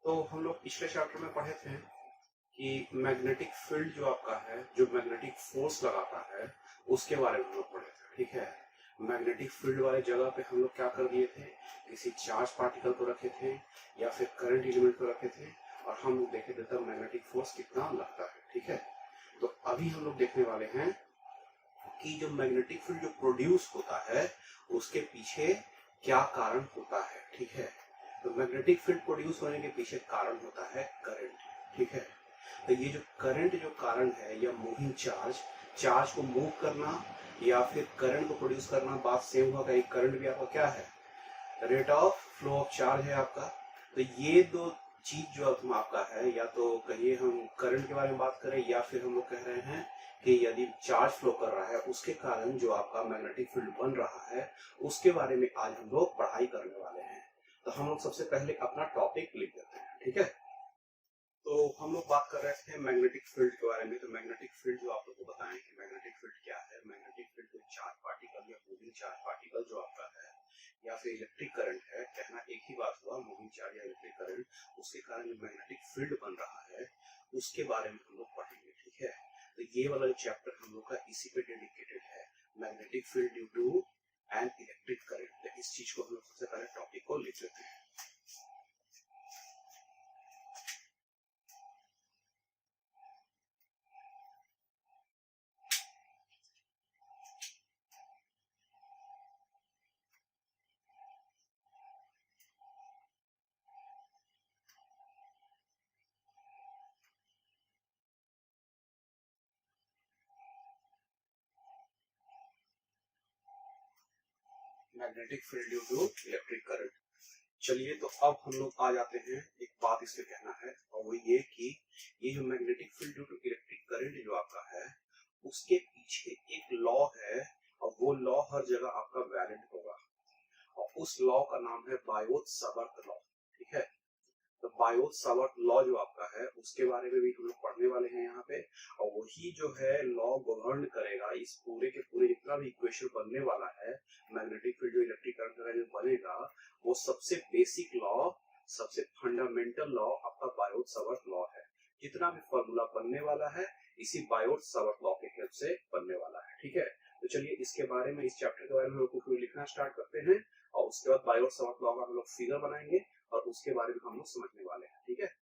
तो हम लोग पिछले चैप्टर में पढ़े थे कि मैग्नेटिक फील्ड जो आपका है, जो मैग्नेटिक फोर्स लगाता है, उसके बारे में हम लोग पढ़े थे। ठीक है, मैग्नेटिक फील्ड वाले जगह पे हम लोग क्या कर दिए थे, किसी चार्ज पार्टिकल को रखे थे या फिर करंट एलिमेंट को रखे थे और हम लोग देखे थे तब मैग्नेटिक फोर्स कितना लगता है। ठीक है, तो अभी हम लोग देखने वाले हैं कि जो मैग्नेटिक फील्ड जो प्रोड्यूस होता है उसके पीछे क्या कारण होता है। ठीक है, तो मैग्नेटिक फील्ड प्रोड्यूस होने के पीछे कारण होता है करंट। ठीक है, तो ये जो करंट जो कारण है या मूविंग चार्ज, चार्ज को मूव करना या फिर करंट को प्रोड्यूस करना, बात सेम होगा। एक करंट भी आपका क्या है, rate of flow of charge है आपका। तो ये दो चीज जो तुम आपका है, या तो कहिए हम करंट के बारे में बात करें या फिर हम लोग कह रहे हैं कि यदि चार्ज फ्लो कर रहा है उसके कारण जो आपका मैग्नेटिक फील्ड बन रहा है, उसके बारे में आज हम लोग पढ़ाई करने वाले हैं। तो हम लोग सबसे पहले अपना टॉपिक लिख देते हैं। ठीक है, तो हम लोग बात कर रहे थे मैग्नेटिक फील्ड के बारे में। तो मैग्नेटिक फील्ड जो आप लोग को बताएं कि मैग्नेटिक फील्ड क्या है। मैग्नेटिक फील्ड कोई चार्ज पार्टिकल या मूविंग चार्ज पार्टिकल जो आपका है या फिर इलेक्ट्रिक करंट है, कहना एक ही बात हुआ, मूविंग चार्ज या इलेक्ट्रिक करंट, उसके कारण जो मैग्नेटिक फील्ड बन रहा है उसके बारे में हम लोग पढ़ेंगे। ठीक है, तो ये वाला चैप्टर हम लोग का इसी पे डेडिकेटेड है, magnetic field due to and electric current. तो इस चीज को हम लोग सबसे पहले टॉपिक को लिख लेते हैं। Magnetic field due to electric current. चलिए, तो अब हम लोग आ जाते हैं, एक बात इसमें कहना है और वो ये कि ये जो magnetic field due to electric current जो आपका है, उसके पीछे एक लॉ है और वो लॉ हर जगह आपका वैलिड होगा और उस लॉ का नाम है बायोट सावर्त लॉ। ठीक है, तो बायोट सावर्त लॉ जो आपका है उसके बारे में भी हम लोग पढ़ने वाले हैं यहाँ पे, और वही जो है लॉ गवर्न करेगा इस पूरे के पूरे जितना भी इक्वेशन बनने वाला है। मैग्नेटिक फील्ड जो इलेक्ट्रिक करंट का जो बनेगा, वो सबसे बेसिक लॉ, सबसे फंडामेंटल लॉ आपका बायोट सावर्त लॉ है। जितना भी फॉर्मूला बनने वाला है इसी बायोट सावर्त लॉ के हेल्प से बनने वाला है। ठीक है, तो चलिए इसके बारे में, इस चैप्टर के बारे में हम लोग लिखना स्टार्ट करते हैं और उसके बाद बायोट सावर्त लॉ का हम लोग फिगर बनाएंगे और उसके बारे में हम लोग समझने वाले हैं। ठीक है,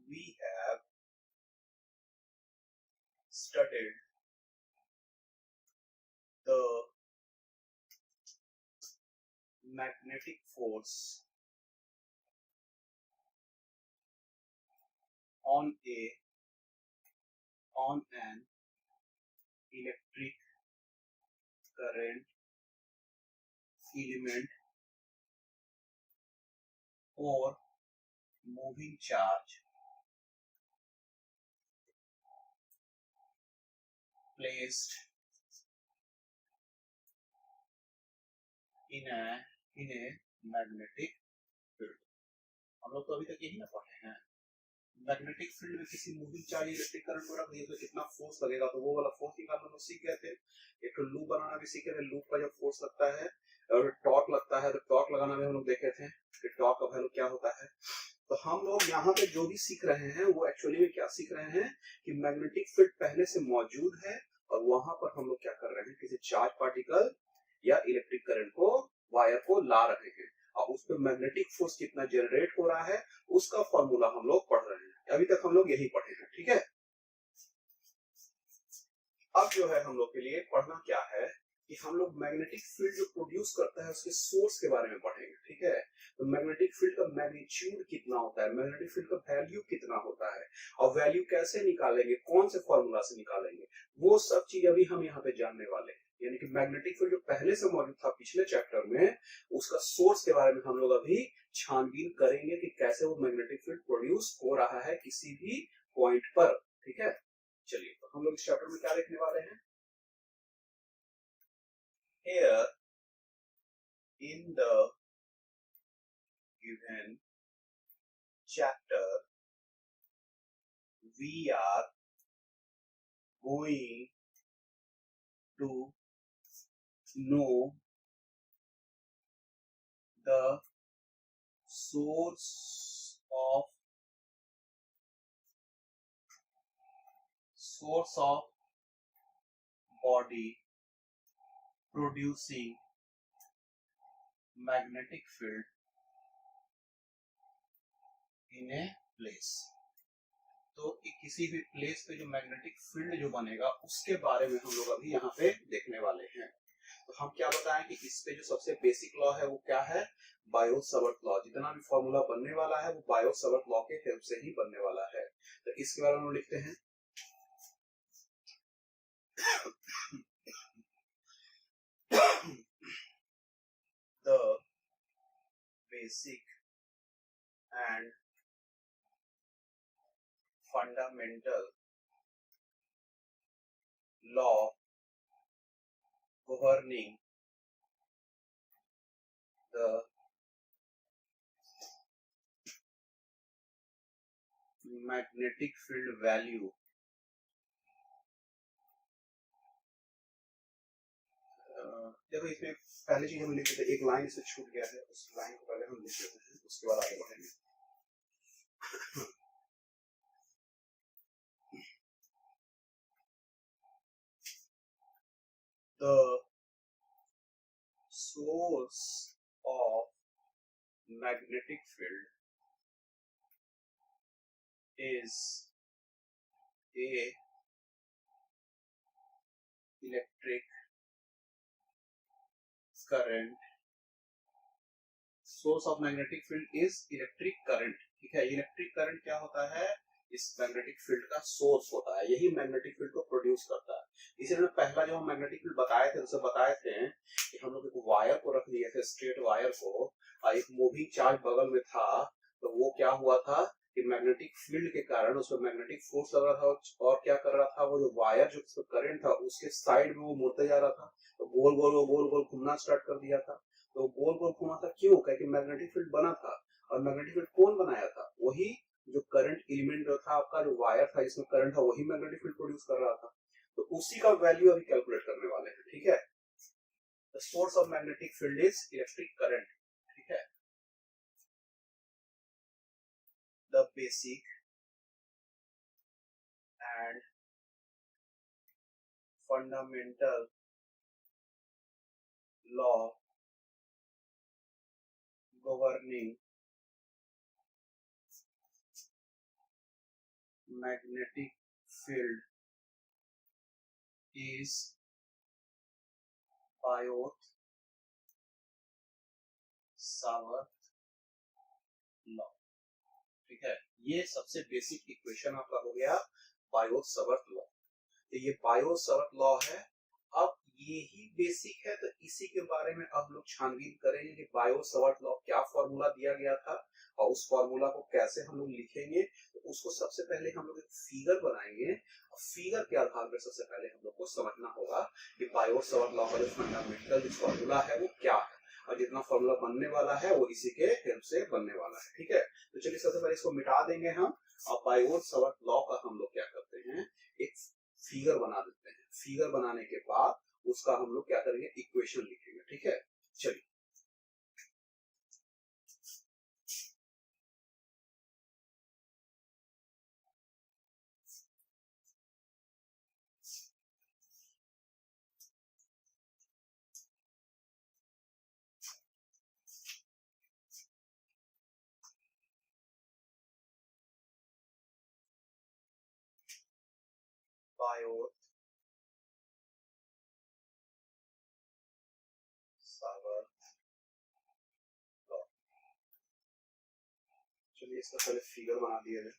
we have studied the magnetic force on an electric current element or moving charge placed in a magnetic field। हम लोग तो अभी तक यही ना पढ़े हैं, मैग्नेटिक फील्ड में किसी मूविंग चार्ज इलेक्ट्रिक करंट को रख दिए तो कितना फोर्स लगेगा, तो वो वाला फोर्स निकालना हम लोग सीख गए थे। एक तो लूप बनाना भी सीखे थे, लूप का जब फोर्स लगता है और टॉर्क लगता है तो टॉर्क लगाना भी हम लोग देखे थे कि टॉर्क का वैल्यू क्या होता है। तो हम लोग यहाँ पे जो भी सीख रहे हैं वो एक्चुअली में क्या सीख रहे हैं कि मैग्नेटिक फील्ड पहले से मौजूद है और वहां पर हम लोग क्या कर रहे हैं, किसी चार्ज पार्टिकल या इलेक्ट्रिक करंट को, वायर को ला रहे हैं और उस पर मैग्नेटिक फोर्स कितना जनरेट हो रहा है उसका फॉर्मूला हम लोग पढ़ रहे हैं। अभी तक हम लोग यही पढ़े हैं। ठीक है, अब जो है हम लोग के लिए पढ़ना क्या है कि हम लोग मैग्नेटिक फील्ड जो प्रोड्यूस करता है उसके सोर्स के बारे में पढ़ेंगे। ठीक है, तो मैग्नेटिक फील्ड का मैग्नीट्यूड कितना होता है, मैग्नेटिक फील्ड का वैल्यू कितना होता है और वैल्यू कैसे निकालेंगे, कौन से फॉर्मूला से निकालेंगे, वो सब चीज अभी हम यहाँ पे जानने वाले हैं। यानी कि मैग्नेटिक फील्ड जो पहले से मौजूद था पिछले चैप्टर में, उसका सोर्स के बारे में हम लोग अभी छानबीन करेंगे कि कैसे वो मैग्नेटिक फील्ड प्रोड्यूस हो रहा है किसी भी पॉइंट पर। ठीक है, चलिए तो हम लोग इस चैप्टर में क्या देखने वाले हैं। Here in the given chapter we are going to know the source of body producing magnetic field in a place। तो किसी भी प्लेस पे जो मैग्नेटिक फील्ड जो बनेगा उसके बारे में हम लोग अभी यहाँ पे देखने वाले हैं। तो हम क्या बताएं कि इस पे जो सबसे बेसिक लॉ है वो क्या है, बायो-सावर्त लॉ। जितना भी फॉर्मूला बनने वाला है वो बायो-सावर्त लॉ के हेल्प से ही बनने वाला है। तो इसके बारे में हम लिखते हैं the basic and fundamental law governing the magnetic field value देखो इसमें पहले चीज हम लिख देते, एक लाइन से छूट गया है, उस लाइन को पहले हम लिख देते हैं, उसके बाद आगे बढ़ेंगे। The source of magnetic field is a electric current। Source of magnetic field is electric current. ठीक है, इलेक्ट्रिक करंट क्या होता है, इस मैग्नेटिक फील्ड का सोर्स होता है, यही मैग्नेटिक फील्ड को प्रोड्यूस करता है। इसीलिए पहला जो हम मैग्नेटिक फील्ड बताए थे उसे बताए थे कि हम लोग एक वायर को रख दिए थे, स्ट्रेट वायर को, और एक मूविंग चार्ज बगल में था। तो वो क्या हुआ था कि मैग्नेटिक फील्ड के कारण उसमें मैग्नेटिक फोर्स लग रहा था, और क्या कर रहा था, वो जो वायर जो करंट था उसके साइड में वो मुड़ते जा रहा था, तो गोल गोल घूमना स्टार्ट कर दिया था। तो गोल गोल घुमा था क्यों, क्योंकि मैग्नेटिक फील्ड बना था। और मैग्नेटिक फील्ड कौन बनाया था, वही जो करंट एलिमेंट जो था आपका, जो वायर था जिसमें करंट था, वही मैग्नेटिक फील्ड प्रोड्यूस कर रहा था। तो उसी का वैल्यू अभी कैलकुलेट करने वाले हैं। ठीक है, the source of magnetic field is electric current. ठीक है, the basic and fundamental law governing magnetic field is bio-Savart law. ठीक है, ये सबसे बेसिक इक्वेशन आपका हो गया बायो-सावर्त लॉ। तो ये बायो-सावर्त लॉ है। अब ये ही बेसिक है, तो इसी के बारे में अब लोग छानबीन करेंगे कि बायो-सावर्त लॉ क्या फॉर्मूला दिया गया था और उस फॉर्मूला को कैसे हम लोग लिखेंगे। तो उसको सबसे पहले हम लोग एक फिगर बनाएंगे, और फिगर के आधार पर सबसे पहले हम लोग को समझना होगा कि बायो-सावर्त लॉ का जो फंडामेंटल जो फॉर्मूला है वो क्या है, और जितना फॉर्मूला बनने वाला है वो इसी के हेल्प से बनने वाला है। ठीक है, तो चलिए सबसे पहले इसको मिटा देंगे हम, और बायो-सावर्त लॉ का हम लोग क्या करते हैं, एक फिगर बना देते हैं। फिगर बनाने के बाद उसका हम लोग क्या करेंगे, इक्वेशन लिखेंगे। ठीक है, चलिए बायो-सावर्त लॉ। चलिए इसका पहले फिगर बना दिया जाए।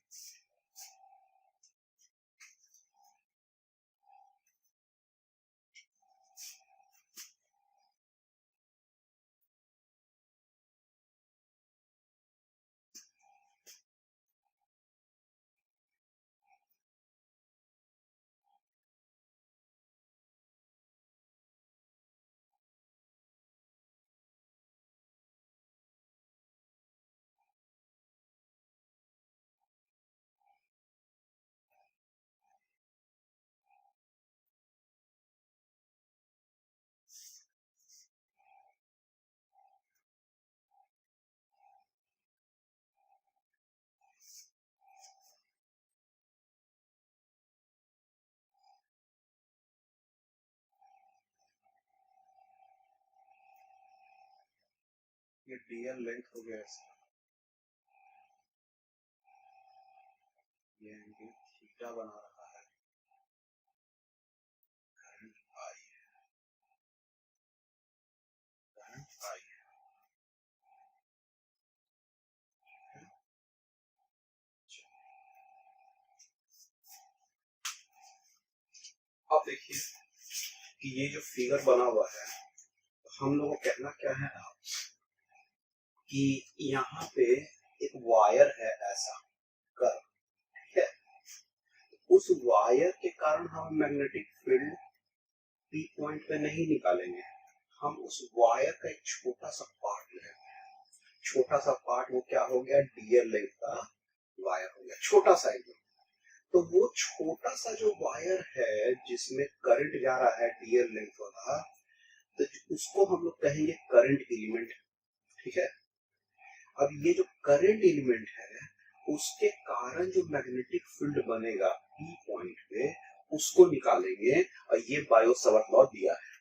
ये डीएल लेंथ हो गया इसका, ये एंगल थीटा बना रहा है, करंट आई है, करंट आई है। अब देखिए कि ये जो फिगर बना हुआ है, हम लोगों को कहना क्या है कि यहाँ पे एक वायर है ऐसा कर, ठीक है, उस वायर के कारण हम मैग्नेटिक फील्ड पी पॉइंट पे नहीं निकालेंगे, हम उस वायर का एक छोटा सा पार्ट लेंगे, छोटा सा पार्ट, वो क्या हो गया, डीएल लेंथ का वायर हो गया, छोटा सा एकदम। तो वो छोटा सा जो वायर है जिसमें करंट जा रहा है डीएल लेंथ वाला, तो उसको हम लोग कहेंगे करंट एलिमेंट, ठीक है। अब ये जो करंट एलिमेंट है उसके कारण जो मैग्नेटिक फील्ड बनेगा पी पॉइंट पे, उसको निकालेंगे, और ये बायो सावर्त लॉ दिया है,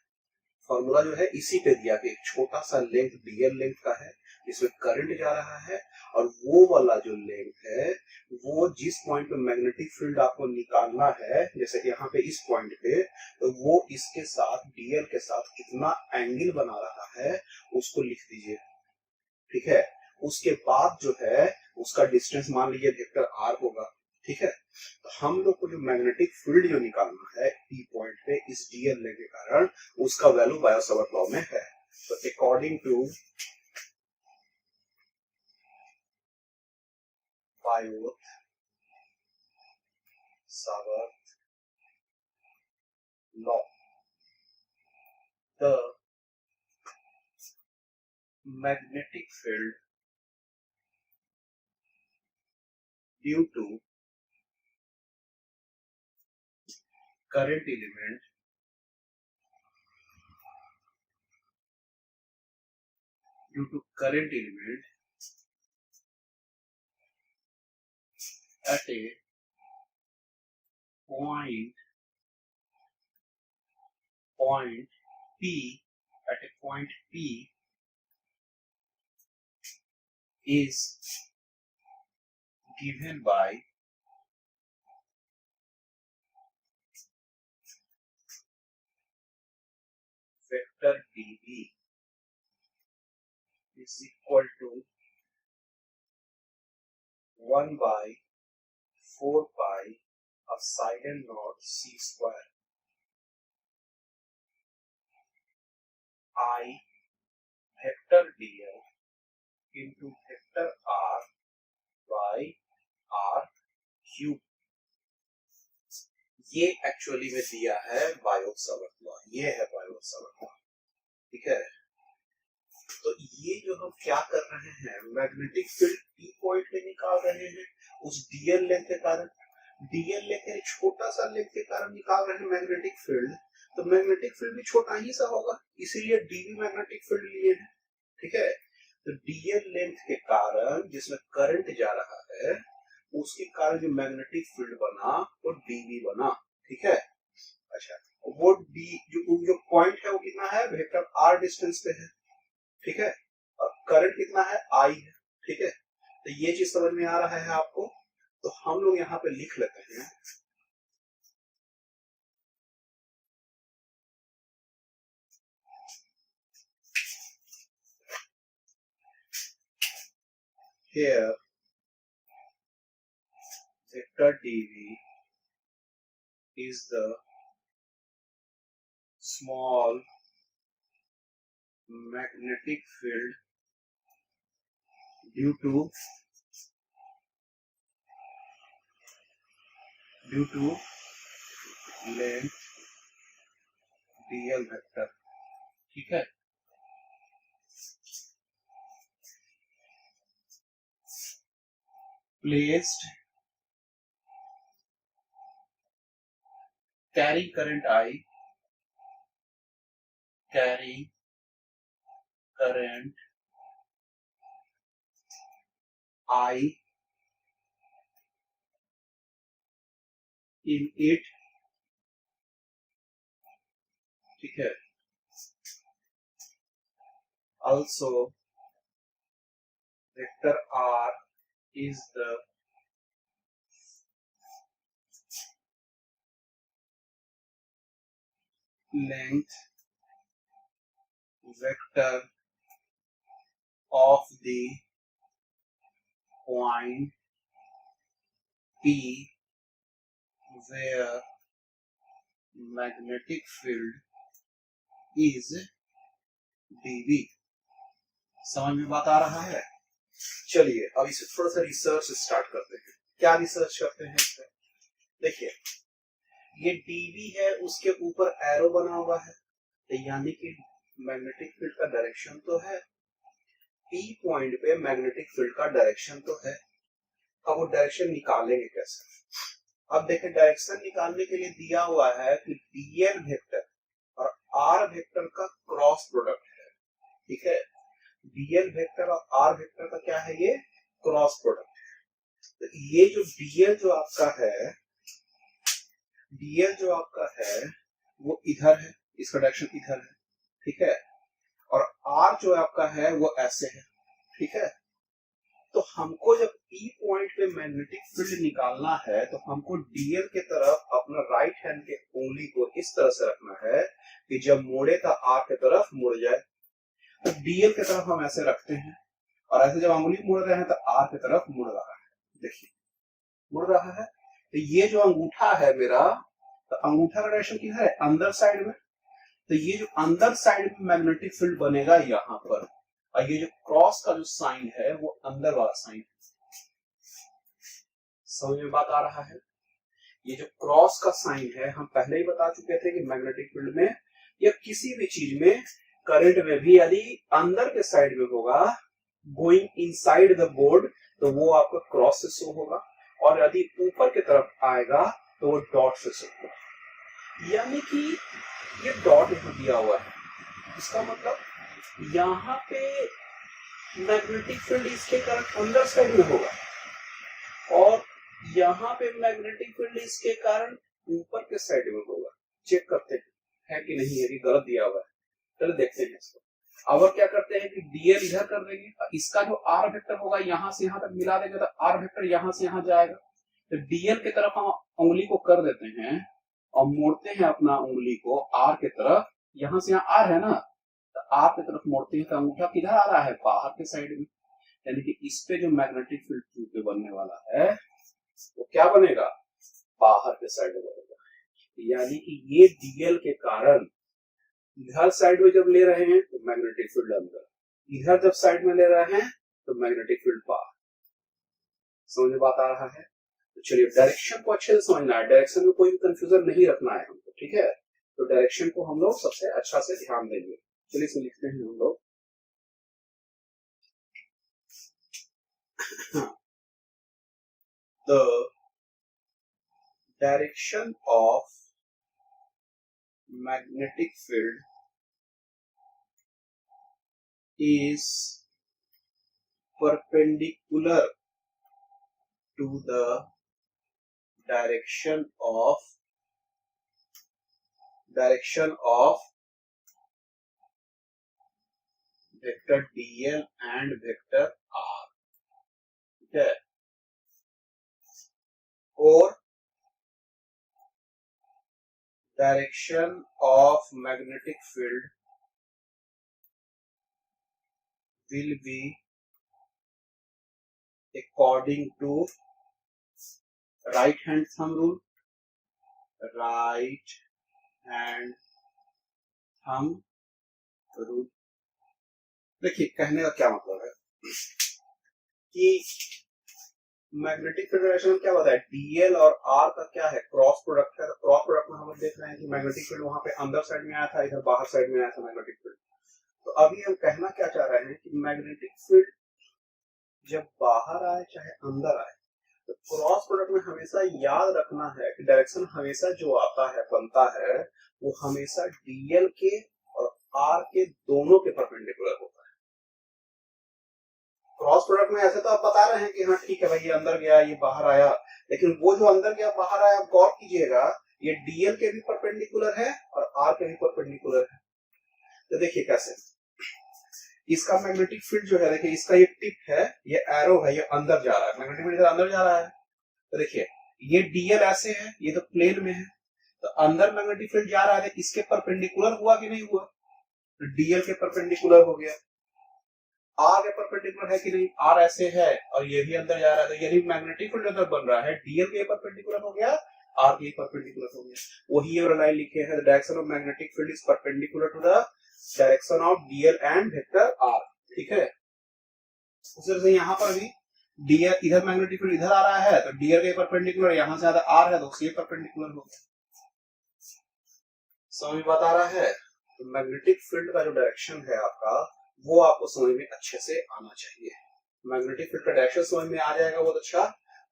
फॉर्मूला जो है इसी पे दिया कि एक छोटा सा लेंथ डीएल लेंथ का है जिसमें करंट जा रहा है, और वो वाला जो लेंथ है वो जिस पॉइंट पे मैग्नेटिक फील्ड आपको निकालना है, जैसे कि यहाँ पे इस पॉइंट पे, तो वो इसके साथ डीएल के साथ कितना एंगल बना रहा है उसको लिख दीजिए, ठीक है। उसके बाद जो है उसका डिस्टेंस मान लीजिए वेक्टर आर होगा, ठीक है। तो हम लोग को जो मैग्नेटिक फील्ड जो निकालना है पी पॉइंट पे इस डीएल लेने के कारण, उसका वैल्यू बायो सावर्त लॉ में है। तो according to Biot Savart law, the magnetic field due to current element at a point P, at a point P is given by vector dV is equal to 1 by 4 pi epsilon naught c square I vector dl into vector r by r cube। ये actually में दिया है bio Savart law, ये है bio Savart law, ठीक है। तो ये जो हम क्या कर रहे हैं, मैग्नेटिक फील्ड पी पॉइंट में निकाल रहे हैं उस डीएल लेंथ के कारण, डीएल लेंथ यानी छोटा सा लेंथ के कारण निकाल रहे हैं मैग्नेटिक फील्ड, तो मैग्नेटिक फील्ड भी छोटा ही सा होगा, इसीलिए डीवी मैग्नेटिक फील्ड लिए हैं, ठीक है। तो डीएल लेंथ के कारण जिसमें करंट जा रहा है उसके कारण जो मैग्नेटिक फील्ड बना वो डीवी बना, ठीक है। अच्छा, वो डी जो पॉइंट है वो कितना है, वेक्टर आर डिस्टेंस पे है, ठीक है, और करंट कितना है, आई है, ठीक है। तो ये चीज समझ में आ रहा है आपको, तो हम लोग यहाँ पे लिख लेते हैं here vector dv is the small magnetic field due to length dl vector, ठीक है। placed carrying current I, carrying current I in it, ठीक है। also vector r is the length vector of the point P where magnetic field is dB। समझ में बात आ रहा है? चलिए अब इसे थोड़ा सा रिसर्च स्टार्ट करते हैं। क्या रिसर्च करते हैं इससे? देखिए ये dB है, उसके ऊपर एरो बना हुआ है, तो यानी कि मैग्नेटिक फील्ड का डायरेक्शन तो है, P पॉइंट पे मैग्नेटिक फील्ड का डायरेक्शन तो है। अब वो डायरेक्शन निकालेंगे कैसे? अब देखिए डायरेक्शन निकालने के लिए दिया हुआ है कि dl वेक्टर और r वेक्टर का क्रॉस प्रोडक्ट है, ठीक है। dl वेक्टर और r वेक्टर का क्या है? ये क्रॉस प्रोडक्ट है। तो ये जो dl जो आपका है, dl जो आपका है वो इधर है, इसका डायरेक्शन इधर है, ठीक है। और r जो आपका है वो ऐसे है, ठीक है। तो हमको जब P पॉइंट पे मैग्नेटिक फील्ड निकालना है तो हमको dl के तरफ अपना राइट हैंड के उंगली को इस तरह से रखना है कि जब मोड़े तो r के तरफ मुड़ जाए। तो dl के तरफ हम ऐसे रखते हैं और ऐसे जब उंगली मुड़ रहे हैं तो r के तरफ मुड़ रहा है, देखिए मुड़ रहा है। तो ये जो अंगूठा है मेरा, तो अंगूठा का डायरेक्शन किधर है? अंदर साइड में। तो ये जो अंदर साइड में मैग्नेटिक फील्ड बनेगा यहाँ पर, और ये जो क्रॉस का जो साइन है वो अंदर वाला साइन है। समझ में बात आ रहा है? ये जो क्रॉस का साइन है, हम पहले ही बता चुके थे कि मैग्नेटिक फील्ड में या किसी भी चीज में, करंट में भी यदि अंदर के साइड में होगा, गोइंग इनसाइड द बोर्ड, तो वो आपका क्रॉस से शो होगा, और यदि ऊपर की तरफ आएगा तो वो डॉट से शो होगा। यानी कि ये डॉट यहां दिया हुआ है, इसका मतलब यहाँ पे मैग्नेटिक फील्ड इसके कारण अंदर साइड में होगा, और यहाँ पे मैग्नेटिक फील्ड इसके कारण ऊपर के साइड में होगा। चेक करते हैं है कि नहीं है, कि गलत दिया हुआ है। चलो देखते हैं इसको। अब क्या करते हैं कि dl इधर कर देंगे, इसका जो r वेक्टर होगा यहाँ से यहाँ तक मिला देंगे, तो r वेक्टर यहाँ से यहाँ जाएगा। तो dl की तरफ हम उंगली को कर देते हैं और मोड़ते हैं अपना उंगली को r के तरफ। यहाँ से यहाँ r है ना, तो r की तरफ मोड़ते हैं तो अंगूठा किधर आ रहा है? बाहर के साइड में। यानी कि इस पे जो मैग्नेटिक फील्ड पे बनने वाला है वो क्या बनेगा? बाहर के साइड में बनेगा। यानी कि ये dl के कारण इधर साइड में जब ले रहे हैं तो मैग्नेटिक फील्ड अंदर, इधर जब साइड में ले रहे हैं तो मैग्नेटिक फील्ड बाहर। समझ में बात आ रहा है? तो चलिए डायरेक्शन को अच्छे से समझना है, डायरेक्शन में कोई भी कंफ्यूजन नहीं रखना है हमको, ठीक है। तो डायरेक्शन को हम लोग सबसे अच्छा से ध्यान देंगे। चलिए इसमें लिखते हैं हम लोग the direction of magnetic field is perpendicular to the direction of vector dl and vector r, ठीक है। और direction of magnetic field will be according to right hand thumb rule, right hand thumb rule। देखिए कहने का क्या मतलब है कि मैग्नेटिक फील्ड डायरेक्शन में क्या होता है? dl और r का क्या है? क्रॉस प्रोडक्ट है। क्रॉस प्रोडक्ट में हम लोग देख रहे हैं कि मैग्नेटिक फील्ड वहां पे अंदर साइड में आया था, इधर बाहर साइड में आया था मैग्नेटिक फील्ड। तो अभी हम कहना क्या चाह रहे हैं कि मैग्नेटिक फील्ड जब बाहर आए चाहे अंदर आए, तो क्रॉस प्रोडक्ट में हमेशा याद रखना है कि डायरेक्शन हमेशा जो आता है, बनता है, वो हमेशा dl के और r के दोनों के परपेंडिकुलर होता है। क्रॉस प्रोडक्ट में ऐसे तो आप बता रहे हैं कि हाँ ठीक है भाई, ये अंदर गया ये बाहर आया, लेकिन वो जो अंदर गया बाहर आया, आप गौर कीजिएगा ये dl के भी परपेंडिकुलर है और r के भी परपेंडिकुलर है। तो देखिए कैसे, इसका मैग्नेटिक फील्ड जो है, देखिए इसका ये टिप है, ये एरो है, ये अंदर जा रहा है, मैग्नेटिक फील्ड इधर अंदर जा रहा है। तो देखिए ये डीएल ऐसे है, ये तो प्लेन में है, तो अंदर मैग्नेटिक फील्ड जा रहा है, इसके परपेंडिकुलर हुआ कि नहीं हुआ? तो डीएल के परपेंडिकुलर हो गया। आर के परपेंडिकुलर है कि नहीं? आर ऐसे है और ये भी अंदर जा रहा है, तो यदि मैग्नेटिक फील्ड अंदर बन रहा है, डीएल के परपेंडिकुलर हो गया, आर के परपेंडिकुलर हो गया। वही ये लाइन लिखे है, direction of magnetic field is perpendicular to the direction of dl and vector r. ठीक है, उसी तरह से यहाँ पर भी डीएल, इधर मैग्नेटिक फील्ड इधर आ रहा है, तो डीएल के परपेंडिकुलर यहां से आर है, तो उसके परपेंडिकुलर हो गया। समझ में बात आ रहा है? तो मैग्नेटिक फील्ड का जो डायरेक्शन है आपका, वो आपको समझ में अच्छे से आना चाहिए। मैग्नेटिक फील्ड का डायरेक्शन समझ में आ जाएगा बहुत अच्छा,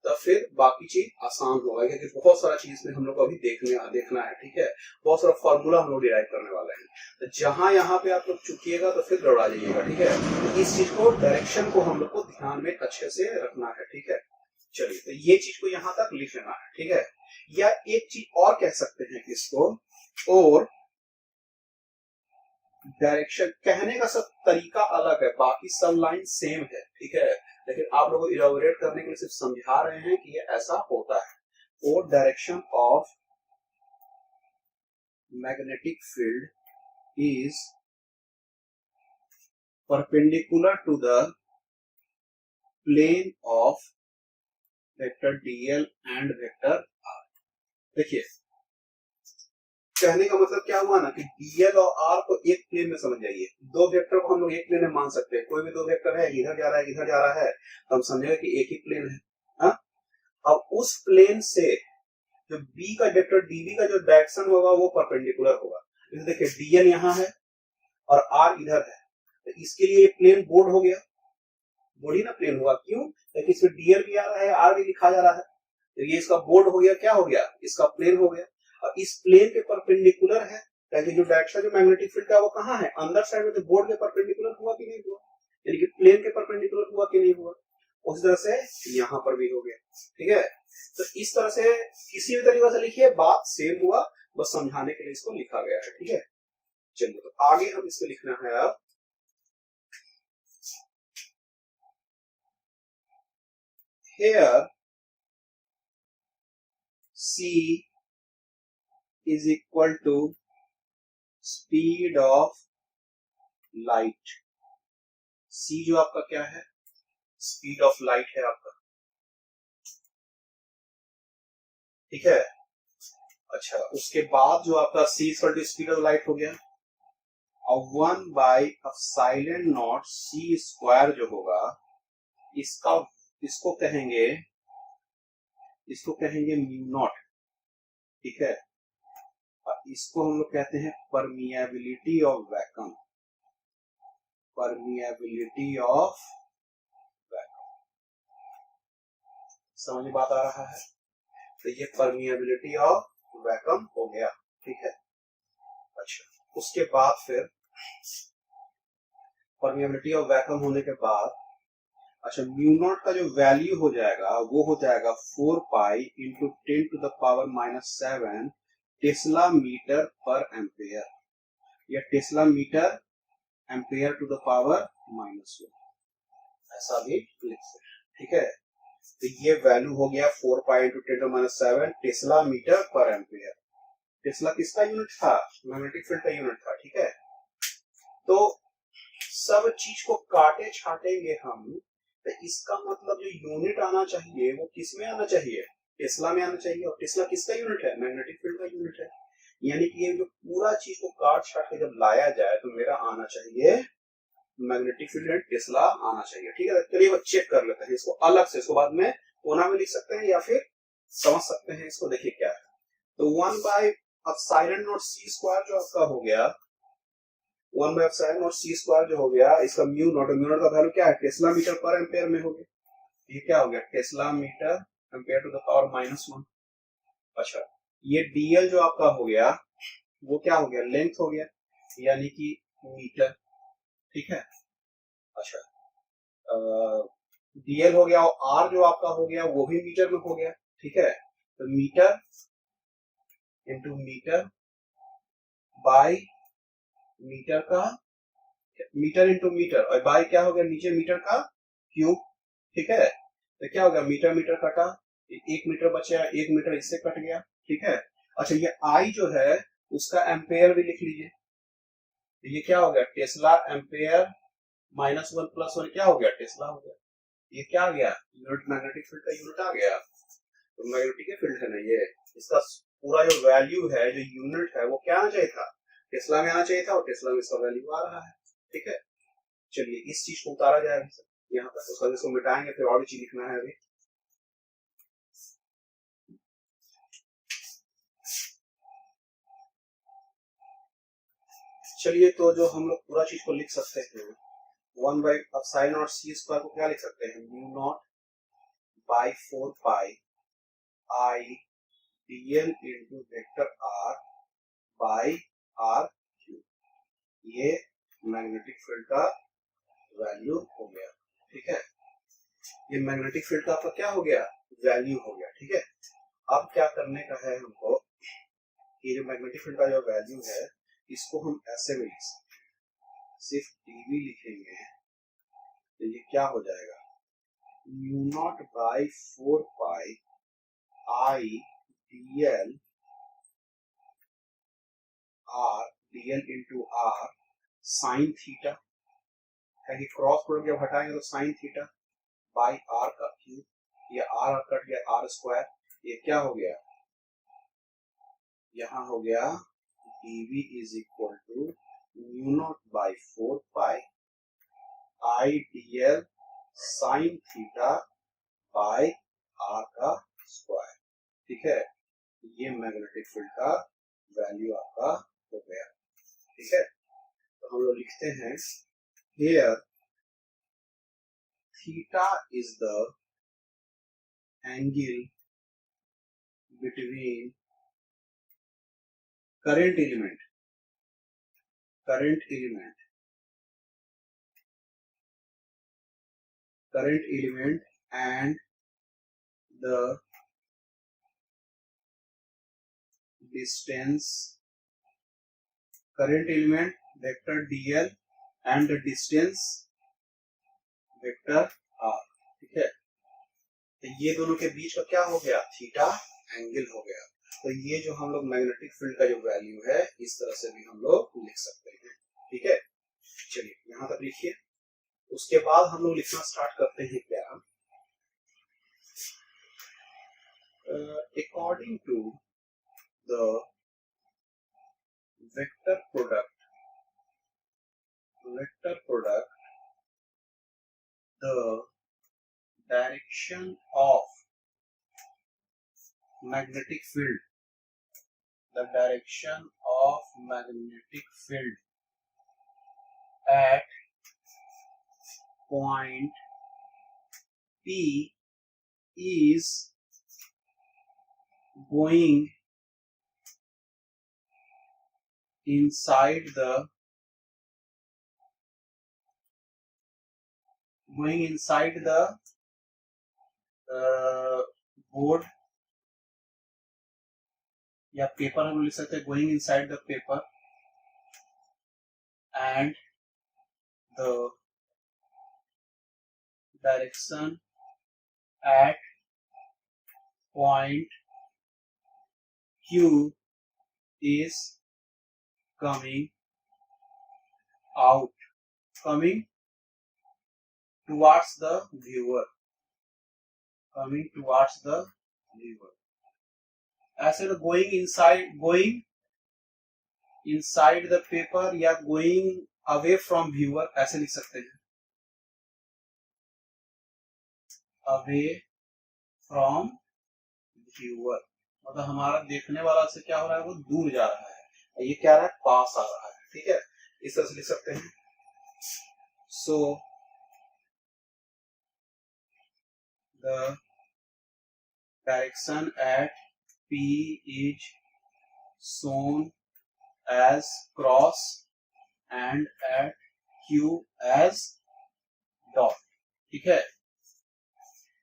तो फिर बाकी चीज आसान होगा, क्योंकि बहुत सारा चीज में हम लोग को अभी देखना है। ठीक है, बहुत सारा फॉर्मूला हम लोग डिराइव करने वाले हैं, तो जहां यहाँ पे आप लोग चुकिएगा तो फिर गड़बड़ा जाइएगा। ठीक है, तो इस चीज को, डायरेक्शन को हम लोग को ध्यान में अच्छे से रखना है। ठीक है, चलिए, तो ये चीज को यहाँ तक लिख लेना है। ठीक है, या एक चीज और कह सकते हैं इसको, और डायरेक्शन कहने का सब तरीका अलग है, बाकी सब लाइन सेम है। ठीक है, लेकिन आप लोगों को इलैबोरेट करने के लिए सिर्फ समझा रहे हैं कि ये ऐसा होता है। और direction of magnetic field is perpendicular to the plane of vector dl and vector r. देखिए, कहने का मतलब क्या हुआ ना कि डीएल और आर को एक प्लेन में समझ जाइए। दो वेक्टर को हम लोग एक प्लेन में मान सकते हैं, कोई भी दो वेक्टर है, इधर जा रहा है, इधर जा रहा है, तो हम समझेंगे कि एक ही प्लेन है। हा? अब उस प्लेन से जो बी का वेक्टर डीबी का जो डायरेक्शन होगा वो परपेंडिकुलर होगा। जैसे देखिए डीएल यहाँ है और आर इधर है, तो इसके लिए प्लेन बोर्ड हो गया, बोर्ड ही ना प्लेन हुआ। क्यों? क्योंकि इसमें डीएल भी आ रहा है, आर भी लिखा जा रहा है, तो ये इसका बोर्ड हो गया। क्या हो गया? इसका प्लेन हो गया। और इस प्लेन के परपेंडिकुलर है, ताकि जो डायरेक्शन जो मैग्नेटिक फील्ड का वो कहाँ है? अंदर साइड में। तो बोर्ड के परपेंडिकुलर हुआ कि नहीं हुआ? यानी कि प्लेन के परपेंडिकुलर हुआ कि नहीं हुआ? उस तरह से यहाँ पर भी हो गया। ठीक है, तो इस तरह से किसी भी तरीके से लिखिए, बात सेम हुआ, बस समझाने के लिए इसको लिखा गया है। ठीक है, चलिए, तो आगे हम इसको लिखना है अब, here c is equal to speed of light। c जो आपका क्या है? स्पीड ऑफ लाइट है आपका। ठीक है, अच्छा, उसके बाद जो आपका c equal to speed of light हो गया, और 1/(epsilon0 c स्क्वायर जो होगा, इसको कहेंगे म्यू नॉट। ठीक है, और इसको हम लोग कहते हैं permeability of vacuum. Permeability of vacuum, समझ में बात आ रहा है? तो ये परमिएबिलिटी ऑफ वैक्यूम हो गया। ठीक है, अच्छा, उसके बाद फिर परमिएबिलिटी ऑफ वैक्यूम होने के बाद, अच्छा, म्यू नॉट का जो वैल्यू हो जाएगा वो हो जाएगा 4 पाई इंटू 10⁻⁻7 टेस्ला मीटर पर एम्पेयर, या tesla metre ampere to the power -1, ऐसा भी लिख सकते हैं। ठीक है, तो ये वैल्यू हो गया 4 पाई इंटू 10⁻7 टेस्ला मीटर पर एम्पेयर। टेस्ला किसका यूनिट था? मैग्नेटिक फील्ड का यूनिट था। ठीक है, तो सब चीज को काटे छाटेंगे हम, तो इसका मतलब जो यूनिट आना चाहिए वो किस में आना चाहिए? टेस्ला में आना चाहिए। और टेस्ला किसका यूनिट है? मैग्नेटिक फील्ड का यूनिट है। यानी कि ये जो पूरा चीज को काट छाट के जब लाया जाए तो मेरा आना चाहिए मैग्नेटिक फील्ड एंड टेस्ला आना चाहिए। ठीक है, चलिए वो चेक कर लेते हैं इसको अलग से, इसको बाद में कोना में लिख सकते हैं या फिर समझ सकते हैं इसको। देखिए क्या है, तो 1/(epsilon0 c स्क्वायर जो आपका हो गया, 1/(epsilon0 c स्क्वायर जो हो गया, इसका म्यू नॉट का वैल्यू क्या है? टेस्ला मीटर पर एम्पेयर में हो गया। ये क्या हो गया? Tesla metre ampere to the power -1। अच्छा, ये डीएल जो आपका हो गया वो क्या हो गया? लेंथ हो गया, यानी कि मीटर। ठीक है, अच्छा, डीएल हो गया, और आर जो आपका हो गया वो भी मीटर में हो गया। ठीक है, तो metre into metre by metre का मीटर इंटू मीटर, और बाय क्या हो गया नीचे मीटर का क्यूब, ठीक है। तो क्या हो गया, मीटर मीटर कटा, 1 मीटर बचा, 1 मीटर इससे कट गया, ठीक है। अच्छा ये आई जो है उसका एम्पेयर भी लिख लीजिए, तो ये क्या हो गया, टेस्ला एम्पेयर -1 + 1 क्या हो गया, टेस्ला हो गया। ये क्या आ गया, यूनिट, मैग्नेटिक फील्ड का यूनिट आ गया। तो मैग्नेटिक फील्ड है ना ये, इसका पूरा जो वैल्यू है, जो यूनिट है, वो क्या आना चाहिए था, टेस्ला में आना चाहिए था, और टेस्ला में इसका वैल्यू आ रहा है, ठीक है। चलिए इस चीज को उतारा जाए अभी यहाँ पर, उसका इसको मिटाएंगे, फिर और भी चीज लिखना है अभी। चलिए तो जो हम लोग पूरा चीज को लिख सकते हैं, 1/sin0c² को क्या लिख सकते हैं, μ0/4πi dl into vector r by r cube. ये मैग्नेटिक फील्ड का वैल्यू हो गया, ठीक है। ये मैग्नेटिक फील्ड का आपका क्या हो गया, वैल्यू हो गया, ठीक है। अब क्या करने का है हमको, ये जो मैग्नेटिक फील्ड का जो वैल्यू है इसको हम ऐसे में लिख सकते हैं, सिर्फ dv लिखेंगे तो ये क्या हो जाएगा, μ0/4πi dl into r sine theta, कि क्रॉस प्रोडक्ट जब हटाएंगे तो साइन थीटा बाई r का क्यूब, ये r कट गया, r², ये क्या हो गया, यहाँ हो गया dv is equal to μ0/4πi dl sine theta by r का स्क्वायर, ठीक है। ये मैग्नेटिक फील्ड का वैल्यू आपका हो गया, ठीक है। तो हम लोग लिखते हैं, here theta is the angle between current element and the distance, current element vector dl and the distance vector r, ठीक है। तो ये दोनों के बीच का क्या हो गया, थीटा एंगल हो गया। तो ये जो हम लोग मैग्नेटिक फील्ड का जो वैल्यू है इस तरह से भी हम लोग लिख सकते हैं, ठीक है। चलिए यहां तक लिखिए, उसके बाद हम लोग लिखना स्टार्ट करते हैं क्या, according to the vector product the direction of magnetic field at point P is going inside the board या पेपर हम लिख सकते हैं, going inside the paper and the direction at point Q is coming towards the viewer, ऐसे तो going inside the paper या going away from viewer ऐसे लिख सकते हैं, अवे फ्रॉम व्यूअर मतलब हमारा देखने वाला से क्या हो रहा है, वो दूर जा रहा है, ये क्या रहा है, पास आ रहा है, ठीक है। इस तरह से लिख सकते हैं। So the direction at P is shown as cross and at Q as dot, ठीक है।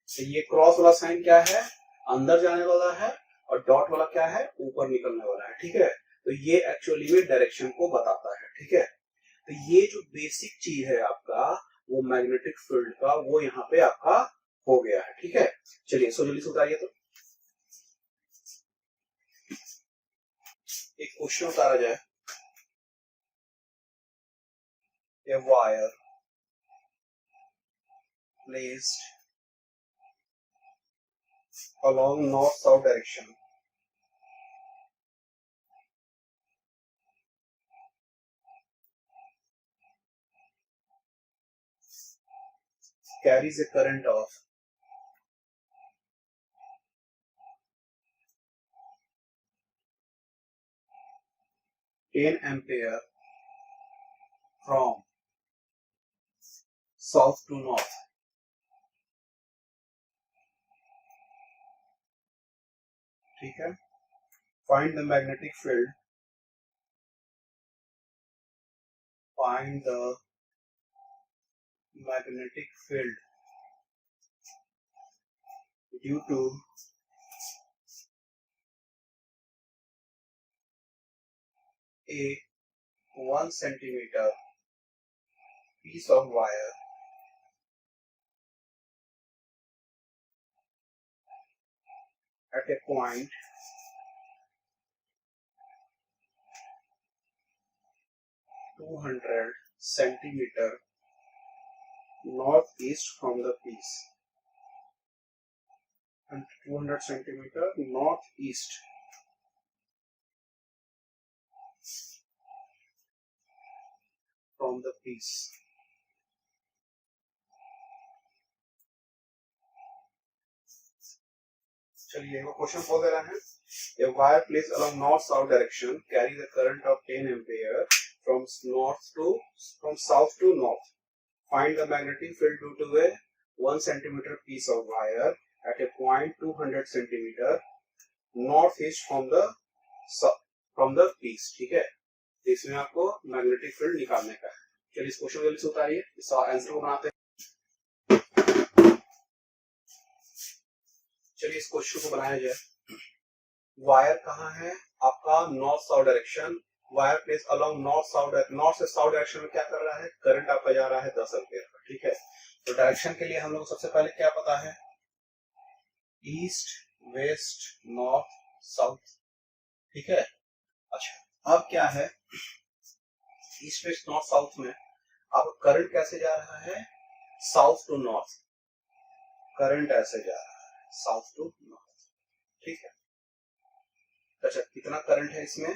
तो ये क्रॉस वाला साइन क्या है, अंदर जाने वाला है, और डॉट वाला क्या है, ऊपर निकलने वाला है, ठीक है। तो ये एक्चुअली में डायरेक्शन को बताता है, ठीक है। तो तो ये जो बेसिक चीज है आपका वो मैग्नेटिक फील्ड का वो यहाँ पे आपका हो गया है। ठीक है, चलिए सो जल्दी से उतारिए। तो एक क्वेश्चन उतारा जाए। A wire placed along north-south direction carries a current of 10 ampere from south to north. ठीक है, find the magnetic field. Find the magnetic field due to a 1 centimeter piece of wire at a point 200 centimeter northeast from the piece, and 200 centimeter northeast from the piece. चलिए वो question बोल दे रहा है। A wire placed along north-south direction carries a current of 10 ampere from south to north. Find the magnetic field due to a 1 centimeter piece of wire at a point 200 centimeter northeast from the piece. ठीक है, इसमें आपको magnetic field निकालने का है। चलिए इस question को जल्दी से उतारिए, इस आंसर को बनाते हैं। चलिए इस क्वेश्चन को बनाया जाए। वायर कहाँ है आपका? North south direction. Wire place along north से साउथ डायरेक्शन में क्या कर रहा है? करंट आपका जा रहा है 10 एम्पीयर का। ठीक है, तो डायरेक्शन के लिए हम लोग सबसे पहले क्या पता है? East, west, north, south. ठीक है, अच्छा अब क्या है? ईस्ट, वेस्ट, नॉर्थ, साउथ में अब करंट कैसे जा रहा है? South to north. करंट ऐसे जा रहा है साउथ टू नॉर्थ। ठीक है, अच्छा कितना करंट है इसमें?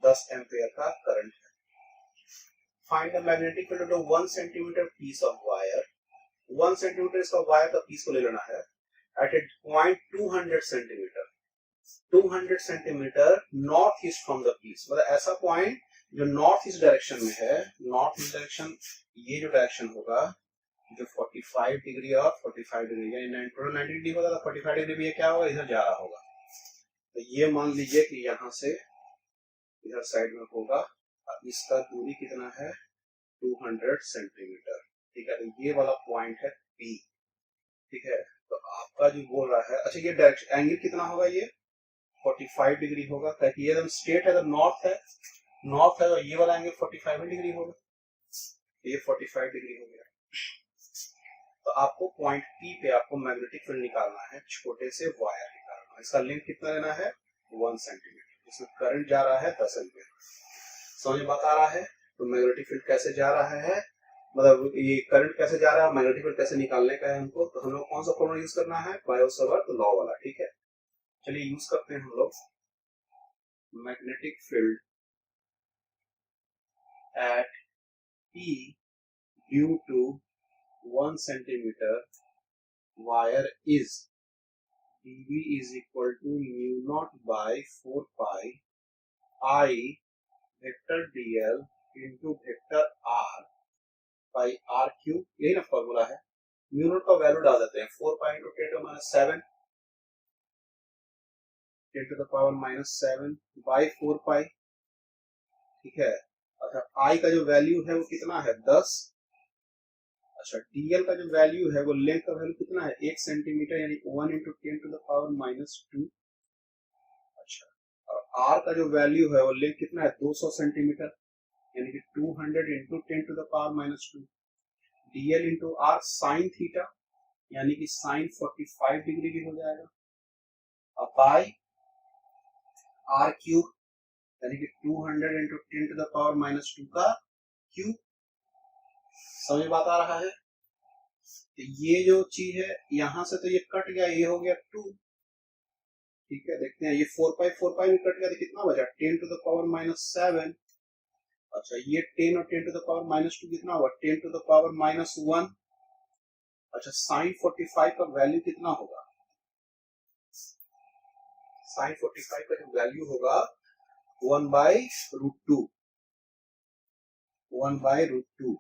10 एम्पीयर का करंट है। Find the magnetic field of 1 centimetre piece of wire. 1 centimetre इसका वायर का पीस को ले लेना है at a point 200 centimetre. 200 centimetre north east from the piece, मतलब ऐसा पॉइंट जो नॉर्थ ईस्ट डायरेक्शन में है। नॉर्थ ईस्ट डायरेक्शन, ये जो डायरेक्शन होगा जो 45 डिग्री और 45 डिग्री यानी टोटल 90 डिग्री होगा, तो 45 डिग्री भी क्या होगा? इधर जा रहा होगा। तो ये मान लीजिए कि यहाँ से इधर साइड में होगा और इसका दूरी कितना है? 200 सेंटीमीटर। ठीक है, तो ये वाला पॉइंट है P। ठीक है, तो आपका जो बोल रहा है, अच्छा ये डायरेक्शन एंगल कितना होगा? ये 45 डिग्री होगा, ताकि ये एकदम स्ट्रेट है, तो नॉर्थ है, नॉर्थ है, तो ये वाला एंगल 45 डिग्री होगा। ये 45 डिग्री हो गया। तो आपको पॉइंट P पे आपको मैग्नेटिक फील्ड निकालना है, छोटे से वायर निकालना है। इसका लेंथ कितना लेना है? 1 सेंटीमीटर। इसमें करंट जा रहा है 10 एम्पीयर। समझ में बता रहा है? तो मैग्नेटिक फील्ड कैसे जा रहा है, मतलब ये करंट कैसे जा रहा है, मैग्नेटिक फील्ड कैसे निकालने का है हमको। तो हम लोग कौन सा फॉर्मूला यूज करना है? बायो-सावर्त लॉ वाला। ठीक है, चलिए यूज करते हैं हम लोग। Magnetic field at P due to 1 centimeter wire is dV is equal to mu naught by 4 pi I vector dl into vector r by r cube। यही ना फॉर्मूला है। म्यू नॉट का वैल्यू डाल देते हैं 4 pi into 10 to minus 7 10 to the power minus 7 by 4 pi. ठीक है, अच्छा I का जो वैल्यू है वो कितना है? 10। अच्छा dl का जो वैल्यू है वो लेंथ का वैल्यू कितना है? 1 सेंटीमीटर, यानी 1 into 10 to the power minus 2। अच्छा, और r का जो वैल्यू है वो लेंथ कितना है? 200 सेंटीमीटर, यानी कि 200 200 into 10 to the power minus 2 dl into r sine theta यानी कि साइन 45 डिग्री भी हो जाएगा अब बाई आर क्यूब यानी कि 200 into 10 to the power minus 2 का क्यूब। समझ बात आ रहा है? तो ये जो चीज है यहां से तो ये कट गया, ये हो गया 2। ठीक है, देखते हैं ये 4 पाई में कट गया तो कितना बचा 10 टू द पावर माइनस 7। अच्छा ये 10 और 10 टू द पावर माइनस 2 कितना हुआ 10 टू द पावर माइनस 1। अच्छा साइन 45 का वैल्यू कितना होगा, साइन 45 का जो वैल्यू होगा 1 by root two, 1 by root two.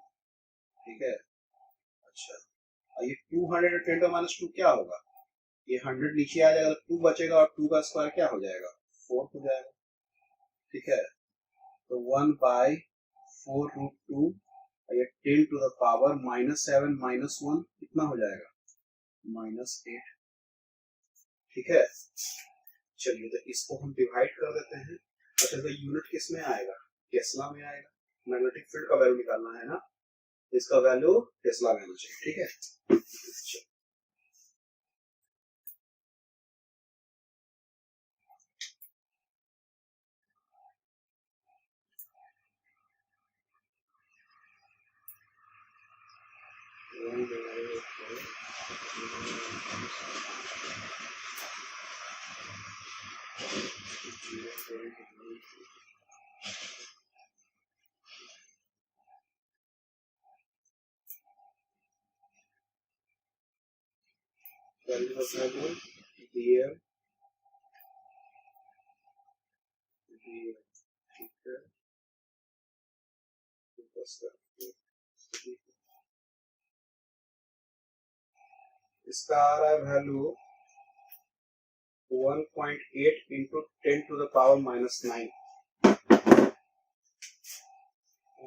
ठीक है, अच्छा ये 200 और 10 माइनस 2 क्या होगा, ये 100 नीचे आ जाएगा तो 2 बचेगा और 2 का स्क्वायर क्या हो जाएगा 4 हो जाएगा। ठीक है, तो 1 बाई 4 रूट 2 ये 10 to the power minus 7 minus 1 कितना हो जाएगा माइनस 8। ठीक है, चलिए तो इसको हम डिवाइड कर देते हैं। अच्छा तो यूनिट किस में आएगा, टेस्ला में आएगा। मैग्नेटिक फील्ड का वैल्यू निकालना है ना, इसका वैल्यू टेस्ला में आना चाहिए। ठीक है, वैल्यू ऑफ मैग्नेट dl ठीक है, इसका आ रहा है value 1.8 into 10 to the power minus 9।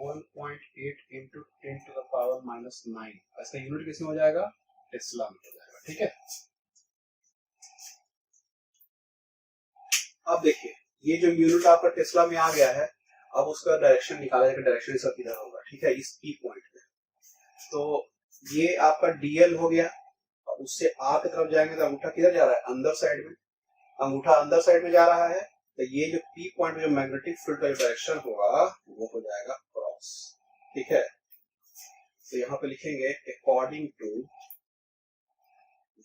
1.8 into 10 to the power minus 9 इसका यूनिट किसमें हो जाएगा टेस्ला में हो जाएगा। ठीक है, अब देखिए ये जो यूनिट आपका टेस्ला में आ गया है, अब उसका डायरेक्शन निकाला जाएगा, डायरेक्शन इसका किधर होगा। ठीक है, इस पी पॉइंट पे तो ये आपका डीएल हो गया और उससे आर की तरफ जाएंगे तो अंगूठा किधर जा रहा है अंदर साइड में, अंगूठा अंदर साइड में जा रहा है तो ये जो पी पॉइंट में जो मैग्नेटिक फील्ड का डायरेक्शन होगा वो हो जाएगा क्रॉस। ठीक है, तो यहाँ पे लिखेंगे according to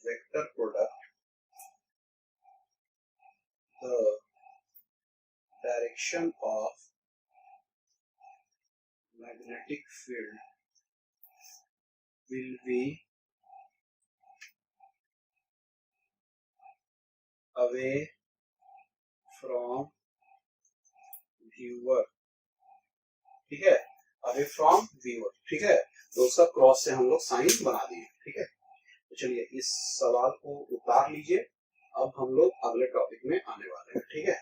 vector product the direction of magnetic field will be away from viewer। ठीक है, अवे फ्रॉम व्यूअर। ठीक है, तो उसका क्रॉस से हम लोग साइन बना दिए। ठीक है, तो चलिए इस सवाल को उतार लीजिए, अब हम लोग अगले टॉपिक में आने वाले हैं। ठीक है।